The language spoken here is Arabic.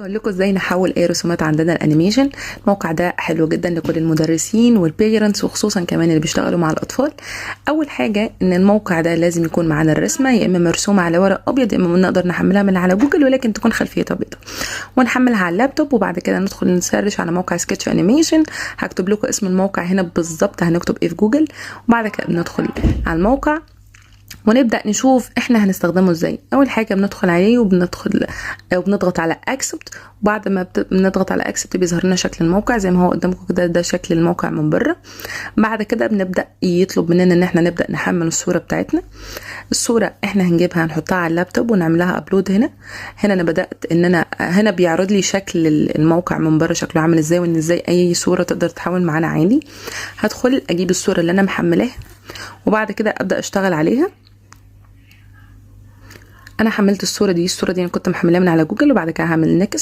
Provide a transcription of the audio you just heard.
اقول لكم ازاي نحول اي رسومات عندنا الانيميشن. الموقع ده حلو جدا لكل المدرسين والبيرنتس وخصوصا كمان اللي بيشتغلوا مع الاطفال. اول حاجه ان الموقع ده لازم يكون معانا الرسمه يا اما مرسومه على ورق ابيض يا اما نقدر نحملها من على جوجل ولكن تكون خلفيتها بيضاء ونحملها على اللابتوب. وبعد كده ندخل نسرش على موقع سكتش انيميشن. هكتب لكم اسم الموقع هنا بالظبط، هنكتب ايه في جوجل وبعد كده بندخل على الموقع ونبدأ نشوف احنا هنستخدمه ازاي. اول حاجة بندخل عليه وبنضغط على اكسبت. وبعد ما بنضغط على اكسبت بيظهر لنا شكل الموقع زي ما هو قدامكم كده، ده شكل الموقع من بره. بعد كده بنبدأ يطلب مننا ان احنا نبدأ نحمل الصورة بتاعتنا. الصورة احنا هنجيبها نحطها على اللابتوب ونعملها ابلود. هنا انا بدأت ان انا هنا بيعرض لي شكل الموقع من بره شكله عامل ازاي، وان ازاي اي صورة تقدر تتحول معانا عادي. هدخل اجيب الصورة اللي انا محملاها وبعد كده ابدأ اشتغل عليها. انا حملت الصوره دي انا كنت محملاها من على جوجل وبعد كده هعمل نيكست.